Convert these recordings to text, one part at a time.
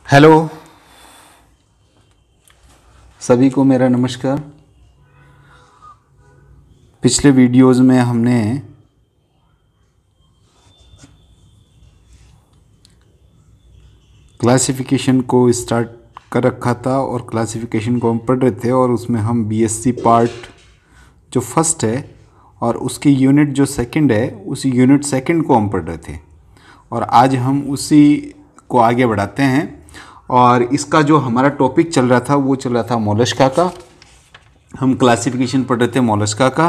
Hello, सभी को मेरा नमस्कार। पिछले वीडियोज़ में हमने क्लासिफिकेशन को स्टार्ट कर रखा था और क्लासिफिकेशन को हम पढ़ रहे थे और उसमें हम बीएससी पार्ट जो फर्स्ट है और उसकी यूनिट जो सेकंड है उसी यूनिट सेकंड को हम पढ़ रहे थे और आज हम उसी को आगे बढ़ाते हैं। और इसका जो हमारा टॉपिक चल रहा था वो चल रहा था मोलस्का का। हम क्लासिफिकेशन पढ़ रहे थे मोलस्का का,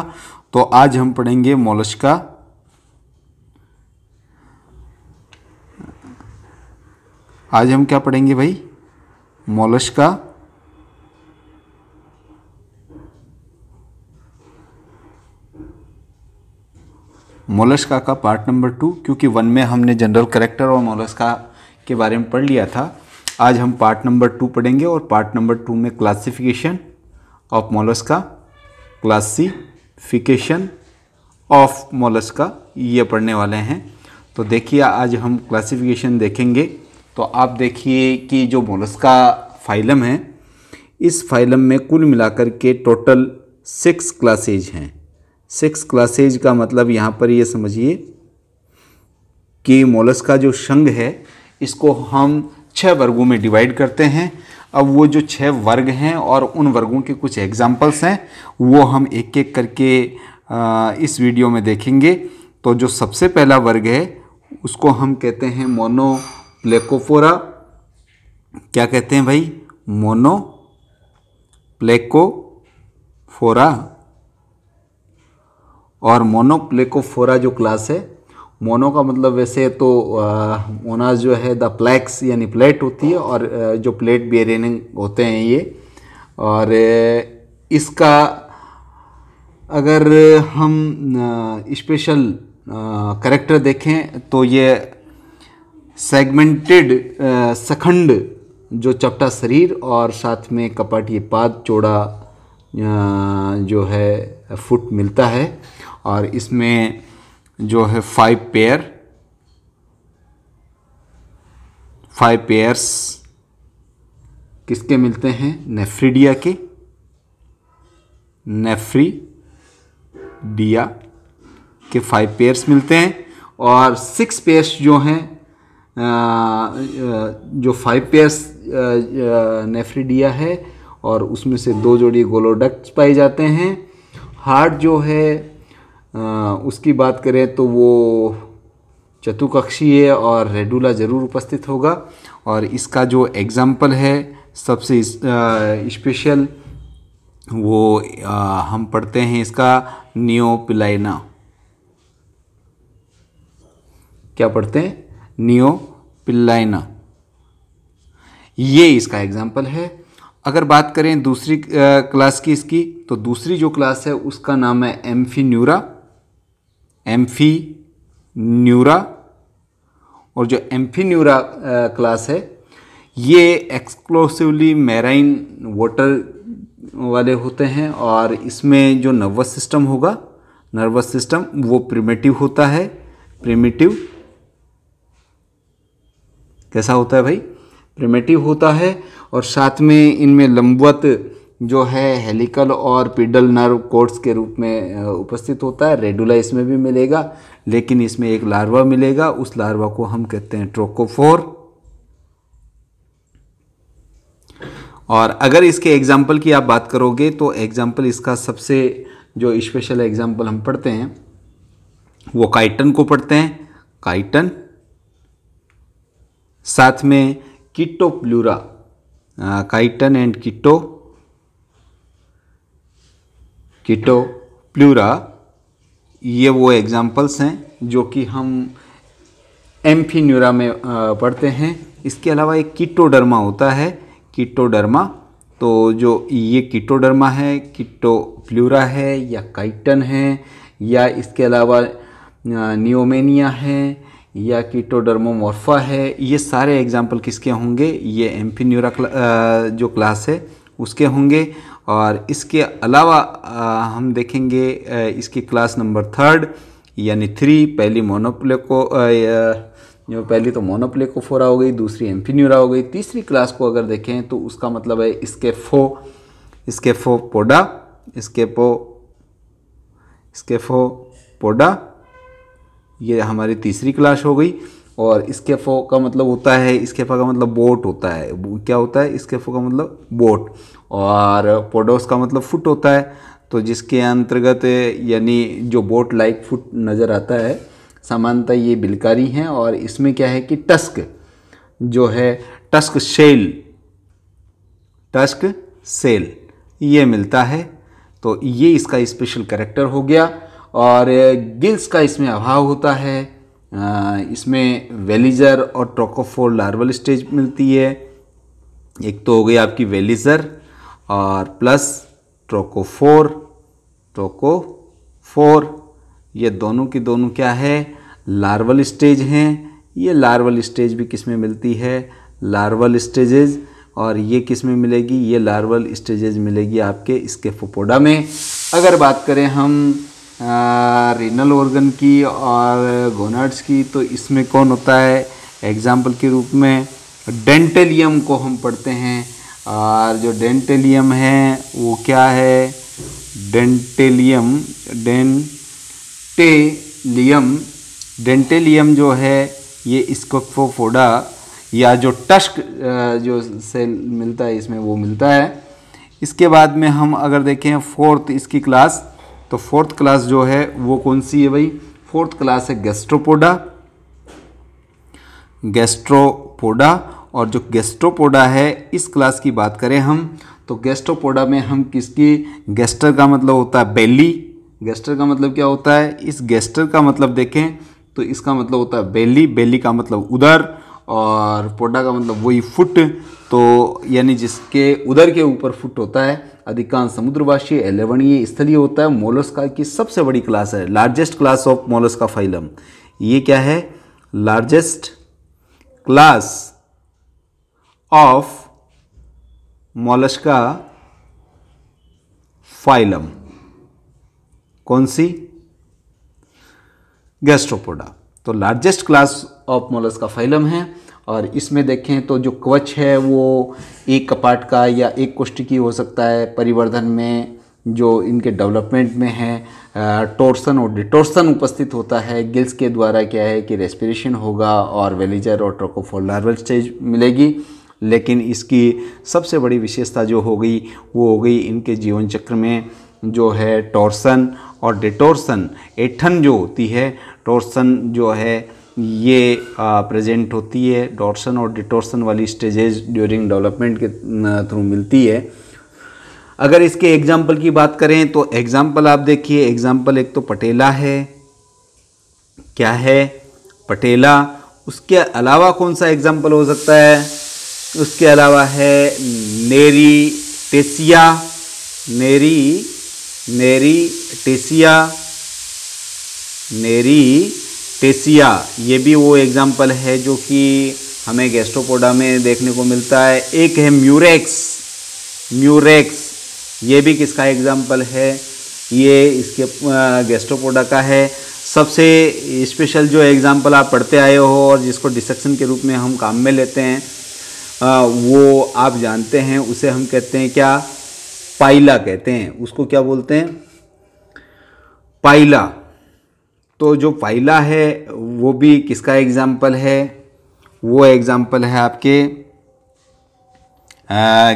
तो आज हम पढ़ेंगे मोलस्का। आज हम क्या पढ़ेंगे भाई? मोलस्का। मोलस्का का पार्ट नंबर 2, क्योंकि 1 में हमने जनरल कैरेक्टर और मोलस्का के बारे में पढ़ लिया था। आज हम पार्ट नंबर 2 पढ़ेंगे और पार्ट नंबर 2 में classification of Mollusca, classification of Mollusca ये पढ़ने वाले हैं। तो देखिए, आज हम क्लासिफिकेशन देखेंगे। तो आप देखिए कि जो मोलस्का फाइलम है, इस फाइलम में कुल मिलाकर के टोटल 6 क्लासेज हैं। 6 क्लासेज का मतलब यहाँ पर ये समझिए कि मोलस्का जो संघ है इसको हम 6 वर्गों में डिवाइड करते हैं। अब वो जो 6 वर्ग हैं और उन वर्गों के कुछ एग्जाम्पल्स हैं वो हम एक एक करके इस वीडियो में देखेंगे। तो जो सबसे पहला वर्ग है उसको हम कहते हैं मोनोप्लेकोफोरा। क्या कहते हैं भाई? मोनोप्लेकोफोरा। और मोनोप्लेकोफोरा जो क्लास है, मोनो का मतलब वैसे तो मोनास जो है द प्लेक्स यानी प्लेट होती है और जो प्लेट बेरिंग होते हैं ये। और इसका अगर हम स्पेशल कैरेक्टर देखें तो ये सेगमेंटेड सखंड जो चपटा शरीर और साथ में कपाटी पाद चौड़ा जो है फुट मिलता है। और इसमें जो है 5 पेयर्स किसके मिलते हैं? नेफ्रिडिया के। नेफ्रिडिया के 5 पेयर्स मिलते हैं। और 6 पेयर्स जो हैं, जो 5 पेयर्स नेफ्रिडिया है और उसमें से 2 जोड़ी गोलोडक्ट्स पाए जाते हैं। हार्ट जो है उसकी बात करें तो वो चतुकक्षीय और रेडुला ज़रूर उपस्थित होगा। और इसका जो एग्जाम्पल है सबसे स्पेशल वो हम पढ़ते हैं इसका नियोपिलाइना। क्या पढ़ते हैं? नियोपिलाइना, ये इसका एग्जाम्पल है। अगर बात करें दूसरी क्लास की इसकी, तो दूसरी जो क्लास है उसका नाम है एम्फीन्यूरा। एम्फीन्यूरा। और जो एम्फीन्यूरा क्लास है ये एक्सक्लूसिवली मैराइन वाटर वाले होते हैं और इसमें जो नर्वस सिस्टम होगा, नर्वस सिस्टम वो प्रिमिटिव होता है। प्रिमिटिव कैसा होता है भाई? प्रिमिटिव होता है। और साथ में इनमें लंबवत जो है हेलिकल और पीडल नर्व कोड्स के रूप में उपस्थित होता है। रेडुला इसमें भी मिलेगा, लेकिन इसमें एक लार्वा मिलेगा, उस लार्वा को हम कहते हैं ट्रोकोफोर। और अगर इसके एग्जाम्पल की आप बात करोगे तो एग्जाम्पल इसका सबसे जो स्पेशल एग्जाम्पल हम पढ़ते हैं वो काइटन को पढ़ते हैं। काइटन, साथ में कीटोप्लूरा। काइटन एंड कीटोप्लूरा, ये वो एग्जाम्पल्स हैं जो कि हम एम्फीन्यूरा में पढ़ते हैं। इसके अलावा एक कीटोडर्मा होता है, कीटोडर्मा। तो जो ये कीटोडर्मा है, कीटोप्लूरा है या काइटन है या इसके अलावा नियोमेनिया है या कीटोडर्मोमॉर्फा है, ये सारे एग्जाम्पल किसके होंगे? ये एम्फीन्यूरा जो क्लास है उसके होंगे। और इसके अलावा हम देखेंगे इसकी क्लास नंबर 3 यानी 3, पहली जो पहली तो मोनोप्लेकोफोरा हो गई, दूसरी एम्फीन्यूरा हो गई, तीसरी क्लास को अगर देखें तो उसका मतलब है स्केफोपोडा, स्केफोपोडा, ये हमारी तीसरी क्लास हो गई। और स्केफो का मतलब होता है, स्केफा का मतलब बोट होता है, क्या होता है, स्केफो का मतलब बोट, और पोडोस का मतलब फुट होता है। तो जिसके अंतर्गत यानी जो बोट लाइक फुट नज़र आता है, सामान्यतः ये बिलकारी हैं। और इसमें क्या है कि टस्क जो है, टस्क सेल ये मिलता है। तो ये इसका स्पेशल कैरेक्टर हो गया। और गिल्स का इसमें अभाव होता है। इसमें वेलिजर और ट्रोकोफोर लार्वल स्टेज मिलती है। एक तो हो गई आपकी वेलिजर और प्लस ट्रोकोफोर, ये दोनों की दोनों क्या है, लार्वल स्टेज हैं। ये लार्वल स्टेज भी किस में मिलती है, लार्वल स्टेजेस। और ये किस में मिलेगी, ये लार्वल स्टेजेस मिलेगी आपके स्केफोपोडा में। अगर बात करें हम रीनल ऑर्गन की और गोनाड्स की, तो इसमें कौन होता है, एग्जाम्पल के रूप में डेंटेलियम को हम पढ़ते हैं। और जो डेंटेलियम है वो क्या है, डेंटेलियम जो है ये स्केफोपोडा या जो टस्क जो सेल मिलता है इसमें वो मिलता है। इसके बाद में हम अगर देखें फोर्थ इसकी क्लास, तो फोर्थ क्लास जो है वो कौन सी है भाई, फोर्थ क्लास है गैस्ट्रोपोडा। और जो गैस्ट्रोपोडा है इस क्लास की बात करें हम, तो गैस्ट्रोपोडा में हम किसकी, गैस्टर का मतलब होता है बेली, गैस्टर का मतलब क्या होता है, इस गैस्टर का मतलब देखें तो इसका मतलब होता है बेली का मतलब उदर, और पोडा का मतलब वही फुट। तो यानी जिसके उदर के ऊपर फुट होता है। अधिकांश समुद्रवासी लवणीय स्थलीय होता है। मोलस्का की सबसे बड़ी क्लास है, largest class of Mollusca phylum. ये क्या है, largest class of Mollusca phylum, कौन सी, गैस्ट्रोपोडा। तो largest class of Mollusca phylum है। और इसमें देखें तो जो कवच है वो एक कपाट का या एक कोष्ठिकी हो सकता है। परिवर्धन में जो इनके डेवलपमेंट में है, टोर्सन और डिटोर्सन उपस्थित होता है। गिल्स के द्वारा क्या है कि रेस्पिरेशन होगा और वेलिजर और ट्रोकोफोर लार्वल स्टेज मिलेगी। लेकिन इसकी सबसे बड़ी विशेषता जो हो गई वो हो गई इनके जीवन चक्र में जो है टोर्सन और डिटोर्सन, ऐंठन जो होती है, टोर्सन जो है ये प्रेजेंट होती है। टोर्सन और डिटोर्सन वाली स्टेजेस ड्यूरिंग डेवलपमेंट के थ्रू मिलती है। अगर इसके एग्जाम्पल की बात करें तो एग्जाम्पल आप देखिए, एग्जाम्पल एक तो पटेला है, क्या है, पटेला। उसके अलावा कौन सा एग्जाम्पल हो सकता है, उसके अलावा है नेरीटेसिया, ये भी वो एग्जाम्पल है जो कि हमें गैस्ट्रोपोडा में देखने को मिलता है। एक है म्यूरेक्स, ये भी किसका एग्जाम्पल है, ये इसके गैस्ट्रोपोडा का है। सबसे स्पेशल जो एग्जाम्पल आप पढ़ते आए हो और जिसको डिसेक्शन के रूप में हम काम में लेते हैं, वो आप जानते हैं, उसे हम कहते हैं क्या, पाइला कहते हैं। उसको क्या बोलते हैं, पाइला। तो जो पाइला है वो भी किसका एग्जाम्पल है, वो एग्जाम्पल है आपके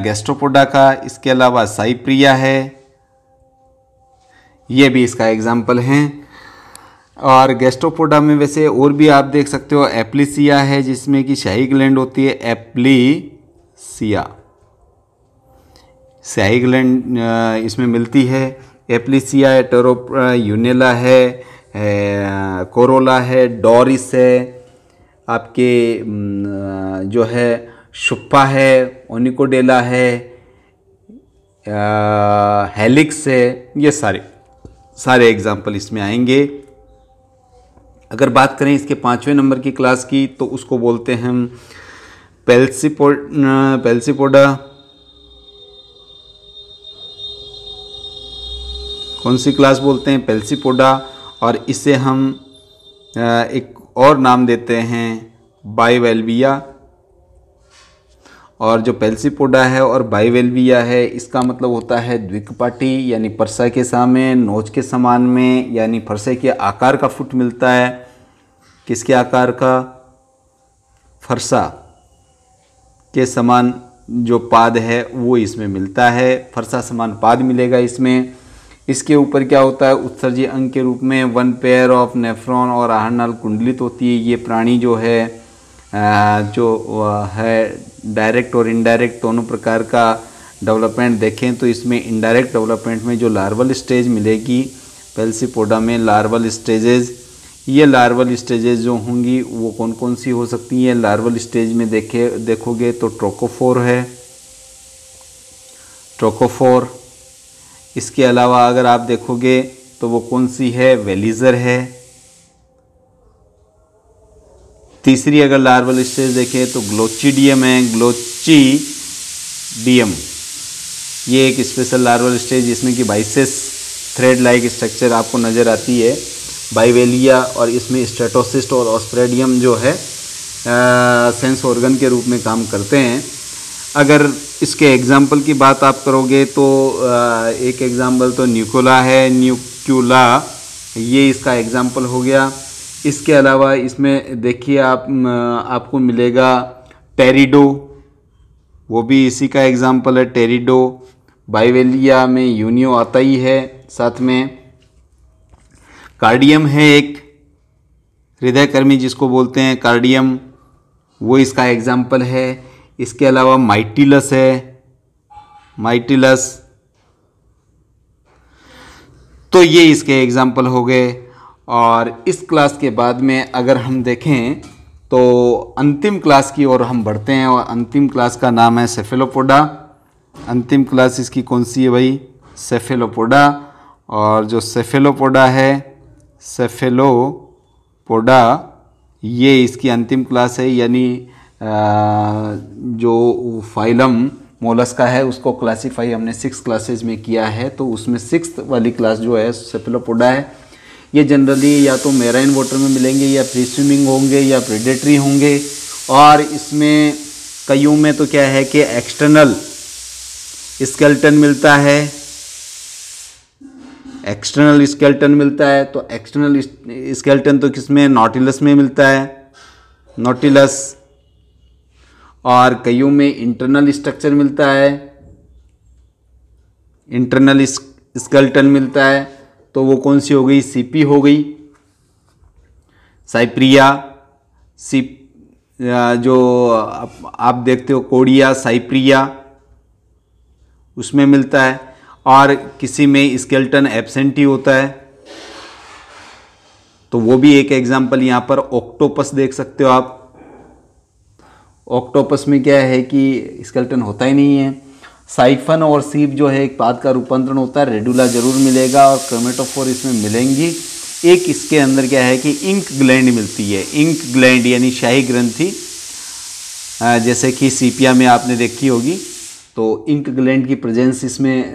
गैस्ट्रोपोडा का। इसके अलावा साइप्रिया है, ये भी इसका एग्जाम्पल हैं। और गैस्ट्रोपोडा में वैसे और भी आप देख सकते हो, एप्लीसिया है जिसमें कि शाही ग्लैंड होती है, एप्लीसिया, शाही ग्लैंड इसमें मिलती है। एप्लीसिया, यूनेला है, कोरोला है, डोरिस है, आपके जो है शुप्पा है, ओनिकोडेला है, हेलिक्स है, ये सारे एग्जाम्पल इसमें आएंगे। अगर बात करें इसके 5वें नंबर की क्लास की तो उसको बोलते हैं हम पेल्सिपोडा। कौन सी क्लास बोलते हैं, पेल्सिपोडा। और इसे हम एक और नाम देते हैं बाइवेल्विया। और जो पेल्सीपोडा है और बाइवेल्विया है, इसका मतलब होता है द्विकपाटी, यानी परसा के सामने नोच के समान में, यानी फरसे के आकार का फुट मिलता है। किसके आकार का? फरसा के समान जो पाद है वो इसमें मिलता है, फरसा समान पाद मिलेगा इसमें। इसके ऊपर क्या होता है? उत्सर्जी अंग के रूप में 1 पेयर ऑफ नेफ्रॉन और आहार नाल कुंडलित होती है। ये प्राणी जो है डायरेक्ट और इनडायरेक्ट दोनों प्रकार का डेवलपमेंट देखें तो इसमें इनडायरेक्ट डेवलपमेंट में जो लार्वल स्टेज मिलेगी पेल्सीपोडा में, लार्वल स्टेजेस, ये लार्वल स्टेजेस जो होंगी वो कौन कौन सी हो सकती हैं? लार्वल स्टेज में देखोगे तो ट्रोकोफोर है, ट्रोकोफोर। इसके अलावा अगर आप देखोगे तो वो कौन सी है? वेलिजर है। तीसरी अगर लार्वल स्टेज देखें तो ग्लोचिडियम है, ग्लोचिडियम। ये एक स्पेशल लार्वल स्टेज जिसमें कि बाइसेस थ्रेड लाइक स्ट्रक्चर आपको नज़र आती है, बाइवेलिया। और इसमें स्ट्रेटोसिस्ट और ऑस्प्रेडियम जो है सेंस ऑर्गन के रूप में काम करते हैं। अगर इसके एग्जाम्पल की बात आप करोगे तो एक एग्जाम्पल तो न्यूक्यूला है, न्यूक्यूला ये इसका एग्जाम्पल हो गया। इसके अलावा इसमें देखिए आपको मिलेगा टेरिडो, वो भी इसी का एग्जाम्पल है, टेरिडो। बाइवेलिया में यूनियो आता ही है साथ में। कार्डियम है एक हृदयकर्मी जिसको बोलते हैं कार्डियम, वो इसका एग्जाम्पल है। इसके अलावा माइटिलस है, माइटिलस, तो ये इसके एग्जाम्पल हो गए। और इस क्लास के बाद में अगर हम देखें तो अंतिम क्लास की ओर हम बढ़ते हैं, और अंतिम क्लास का नाम है सेफेलोपोडा। अंतिम क्लास इसकी कौन सी है भाई? सेफेलोपोडा। और जो सेफेलोपोडा है, सेफेलोपोडा, ये इसकी अंतिम क्लास है, यानी जो फाइलम मोलस्का है उसको क्लासीफाई हमने 6 क्लासेज में किया है, तो उसमें 6th वाली क्लास जो है सेफेलोपोडा है। ये जनरली या तो मेराइन वाटर में मिलेंगे, या फ्री स्विमिंग होंगे, या प्रेडेटरी होंगे। और इसमें कईयों में तो क्या है कि एक्सटर्नल स्केलेटन मिलता है, एक्सटर्नल स्केलेटन मिलता है। तो एक्सटर्नल स्केलेटन तो किसमें? नॉटिलस में मिलता है, नॉटिलस। और कईयों में इंटरनल स्ट्रक्चर मिलता है, इंटरनल स्केलेटन मिलता है। तो वो कौन सी हो गई? सीपी हो गई, साइप्रिया, जो आप देखते हो कोडिया, साइप्रिया, उसमें मिलता है। और किसी में स्केलेटन एब्सेंट ही होता है, तो वो भी एक एग्जाम्पल यहाँ पर ऑक्टोपस देख सकते हो आप। ऑक्टोपस में क्या है कि स्केलेटन होता ही नहीं है। साइफन और सीप जो है एक पाद का रूपांतरण होता है, रेडुला जरूर मिलेगा और क्रोमेटोफोर इसमें मिलेंगी। एक इसके अंदर क्या है कि इंक ग्लैंड मिलती है, इंक ग्लैंड यानी शाही ग्रंथि, जैसे कि सीपिया में आपने देखी होगी। तो इंक ग्लैंड की प्रेजेंस इसमें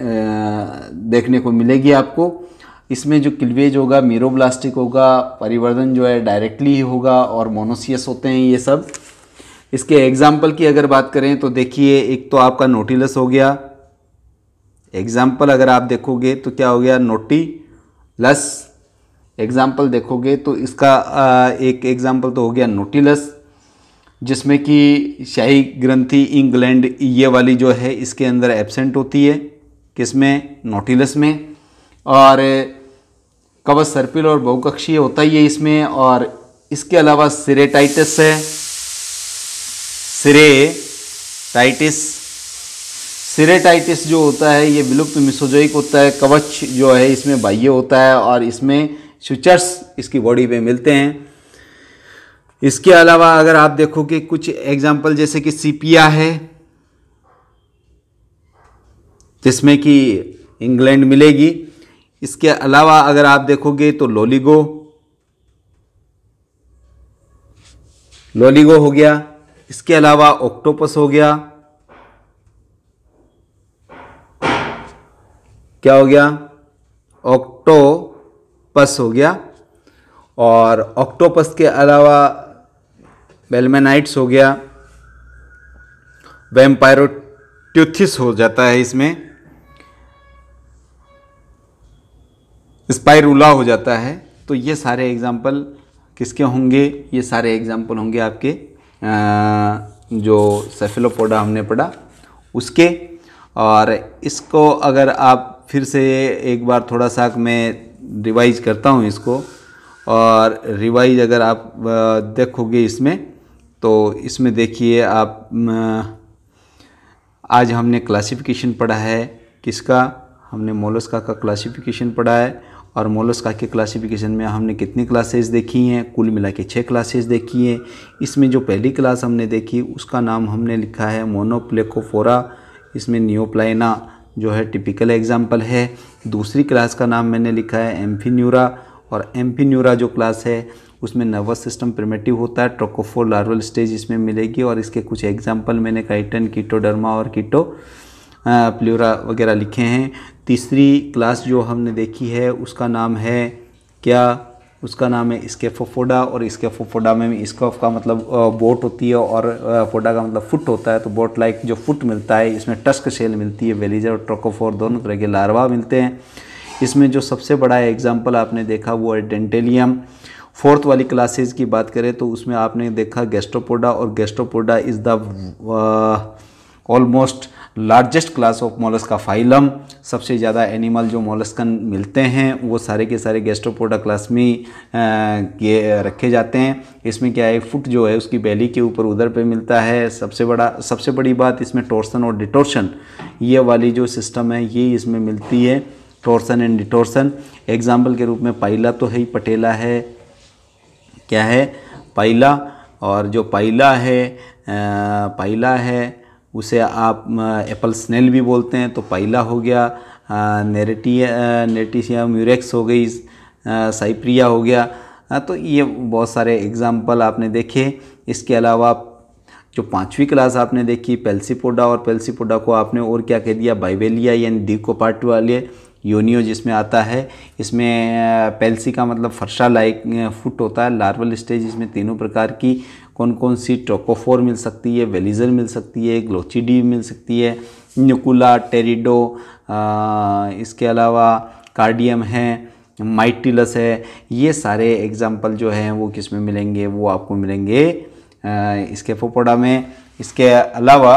देखने को मिलेगी आपको। इसमें जो क्लीवेज होगा मीरोब्लास्टिक होगा, परिवर्धन जो है डायरेक्टली ही होगा, और मोनोसियस होते हैं ये सब। इसके एग्जाम्पल की अगर बात करें तो देखिए, एक तो आपका नोटिलस हो गया एग्जाम्पल, अगर आप देखोगे तो क्या हो गया? नोटिलस एग्जाम्पल देखोगे तो इसका एक एग्जाम्पल तो हो गया नोटिलस, जिसमें कि शाही ग्रंथि इंक ग्लैंड ये वाली जो है इसके अंदर एब्सेंट होती है, किसमें? नोटिलस में। और कवच सर्पिल और बहुकक्षीय होता ही है इसमें। और इसके अलावा सिरेटाइटिस है, सिरेटाइटिस जो होता है ये विलुप्त मिसोजोइक होता है। कवच जो है इसमें बाह्य होता है, और इसमें स्विचर्स इसकी बॉडी पे मिलते हैं। इसके अलावा अगर आप देखोगे कुछ एग्जाम्पल, जैसे कि सीपिया है जिसमें कि इंग्लैंड मिलेगी। इसके अलावा अगर आप देखोगे तो लोलिगो हो गया। इसके अलावा ऑक्टोपस हो गया, क्या हो गया? ऑक्टोपस हो गया। और ऑक्टोपस के अलावा बेलमेनाइट्स हो गया, वैम्पायरोट्यूथिस हो जाता है, इसमें स्पाइरुला हो जाता है। तो ये सारे एग्जाम्पल किसके होंगे? ये सारे एग्जाम्पल होंगे आपके जो सेफेलोपोडा हमने पढ़ा उसके। और इसको अगर आप फिर से एक बार थोड़ा सा मैं रिवाइज करता हूँ इसको, और रिवाइज अगर आप देखोगे इसमें, तो इसमें देखिए आप आज हमने क्लासिफिकेशन पढ़ा है किसका? हमने मोलस्का का क्लासिफिकेशन पढ़ा है। और मोलस्का के क्लासिफिकेशन में हमने कितनी क्लासेस देखी हैं? कुल मिला के 6 क्लासेस देखी हैं। इसमें जो पहली क्लास हमने देखी उसका नाम हमने लिखा है मोनोप्लेकोफोरा। इसमें नियोप्लाइना जो है टिपिकल एग्जाम्पल है। दूसरी क्लास का नाम मैंने लिखा है एम्फीन्यूरा, और एम्फीन्यूरा जो क्लास है उसमें नर्वस सिस्टम प्रिमिटिव होता है। ट्रोकोफोर लार्वल स्टेज इसमें मिलेगी, और इसके कुछ एग्जाम्पल मैंने काइटन, कीटोडर्मा और कीटो प्ल्यूरा वगैरह लिखे हैं। तीसरी क्लास जो हमने देखी है उसका नाम है क्या? उसका नाम है स्केफोफोडा, और स्केफोफोडा में स्केफ का मतलब बोट होती है और फोडा का मतलब फुट होता है। तो बोट लाइक जो फुट मिलता है, इसमें टस्क शेल मिलती है। वेलिजर और ट्रोकोफोर दोनों तरह के लार्वा मिलते हैं। इसमें जो सबसे बड़ा एग्जाम्पल आपने देखा वो है डेंटेलियम। फोर्थ वाली क्लासेज की बात करें तो उसमें आपने देखा गैस्ट्रोपोडा, और Gastropoda is the almost largest class of Mollusca phylum. सबसे ज़्यादा एनिमल जो मोलस्कन मिलते हैं वो सारे के सारे गैस्ट्रोपोडा क्लास में रखे जाते हैं। इसमें क्या है, फुट जो है उसकी बेली के ऊपर उधर पे मिलता है। सबसे बड़ी बात इसमें टॉर्सन और डिटोर्शन, ये वाली जो सिस्टम है ये इसमें मिलती है, टॉर्सन एंड डिटोर्सन। एग्जाम्पल के रूप में पाइला तो है ही, पटेला है, क्या है पाइला। और जो पाइला है उसे आप एप्पल स्नेल भी बोलते हैं, तो पाइला हो गया। नेटिसिया म्यूरेक्स हो गई, साइप्रिया हो गया। तो ये बहुत सारे एग्जाम्पल आपने देखे। इसके अलावा जो 5वीं क्लास आपने देखी पेल्सीपोडा, और पेल्सीपोडा को आपने और क्या कह दिया, बाइबेलिया यानी डिकोपार्ट वाले योनियो जिसमें आता है। इसमें पेल्सी का मतलब फर्शा लाइक फुट होता है। लार्वल स्टेज इसमें तीनों प्रकार की कौन कौन सी? ट्रोकोफोर मिल सकती है, वेलिजर मिल सकती है, ग्लोचिडी मिल सकती है, न्यूकुला, टेरिडो, इसके अलावा कार्डियम है, माइटिलस है। ये सारे एग्जाम्पल जो हैं वो किस में मिलेंगे? वो आपको मिलेंगे स्केफोपोडा में। इसके अलावा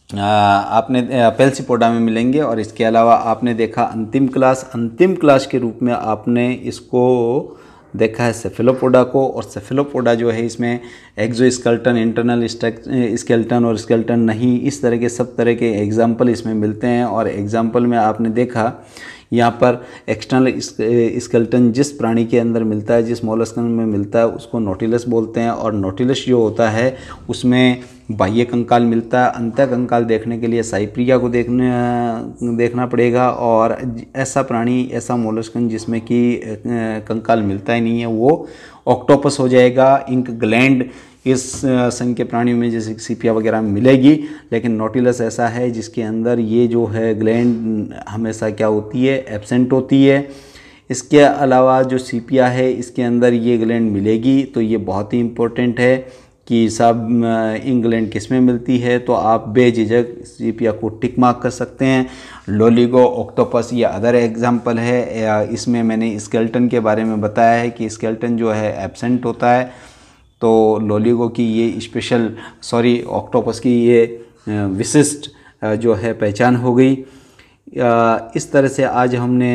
आपने पेल्सीपोडा में मिलेंगे। और इसके अलावा आपने देखा अंतिम क्लास के रूप में आपने इसको देखा है सेफेलोपोडा को। और सेफेलोपोडा जो है इसमें एक्सोस्केलेटन, इंटरनल स्केलेटन और स्केलेटन नहीं, इस तरह के सब तरह के एग्जाम्पल इसमें मिलते हैं। और एग्जाम्पल में आपने देखा यहाँ पर एक्सटर्नल स्केलेटन जिस प्राणी के अंदर मिलता है, जिस मोलस्कन में मिलता है उसको नोटिलस बोलते हैं। और नोटिलस जो होता है उसमें बाह्य कंकाल मिलता है। अंतः कंकाल देखने के लिए साइप्रिया को देखना पड़ेगा। और ऐसा प्राणी, ऐसा मोलस्कन जिसमें कि कंकाल मिलता ही नहीं है, वो ऑक्टोपस हो जाएगा। इंक ग्लैंड इस संघ के प्राणियों में जैसे सीपिया वगैरह मिलेगी, लेकिन नोटिलस ऐसा है जिसके अंदर ये जो है ग्लैंड हमेशा क्या होती है, एब्सेंट होती है। इसके अलावा जो सीपिया है इसके अंदर ये ग्लैंड मिलेगी। तो ये बहुत ही इम्पोर्टेंट है कि सब इंग्लैंड किस में मिलती है। तो आप बेझिझक सीपिया को टिक मार्क कर सकते हैं। लोलिगो, ऑक्टोपस ये अदर एग्जाम्पल है। इसमें मैंने स्केलेटन के बारे में बताया है कि स्केलेटन जो है एब्सेंट होता है। तो लोलिगो की ये ऑक्टोपस की ये विशिष्ट जो है पहचान हो गई। इस तरह से आज हमने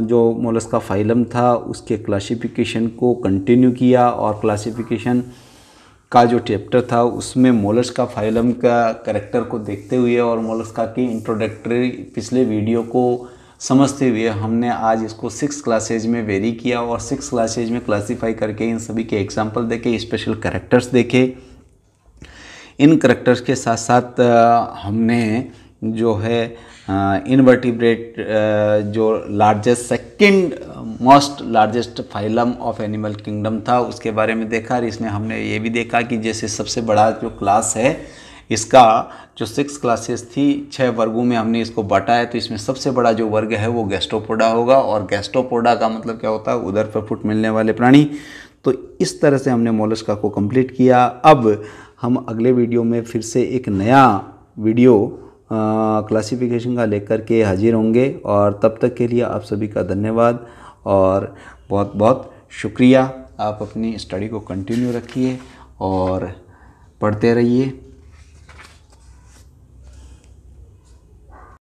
जो मोलस्का फाइलम था उसके क्लासिफिकेशन को कंटिन्यू किया। और क्लासिफिकेशन का जो चैप्टर था उसमें मोलस्का फाइलम का कैरेक्टर को देखते हुए और मोलस्का की इंट्रोडक्टरी पिछले वीडियो को समझते हुए हमने आज इसको 6 क्लासेज में वेरी किया। और 6 क्लासेज में क्लासीफाई करके इन सभी के एग्जाम्पल देखे, स्पेशल कैरेक्टर्स देखे। इन कैरेक्टर्स के साथ साथ हमने जो है इनवर्टिब्रेट जो second most largest phylum of animal kingdom था उसके बारे में देखा। और इसमें हमने ये भी देखा कि जैसे सबसे बड़ा जो क्लास है इसका जो 6 क्लासेस थी 6 वर्गों में हमने इसको बांटा है। तो इसमें सबसे बड़ा जो वर्ग है वो गैस्ट्रोपोडा होगा। और गैस्ट्रोपोडा का मतलब क्या होता है, उदर पर फुट मिलने वाले प्राणी। तो इस तरह से हमने मोलस्का को कंप्लीट किया। अब हम अगले वीडियो में फिर से एक नया वीडियो क्लासिफिकेशन का लेकर के हाजिर होंगे, और तब तक के लिए आप सभी का धन्यवाद और बहुत बहुत शुक्रिया। आप अपनी स्टडी को कंटिन्यू रखिए और पढ़ते रहिए।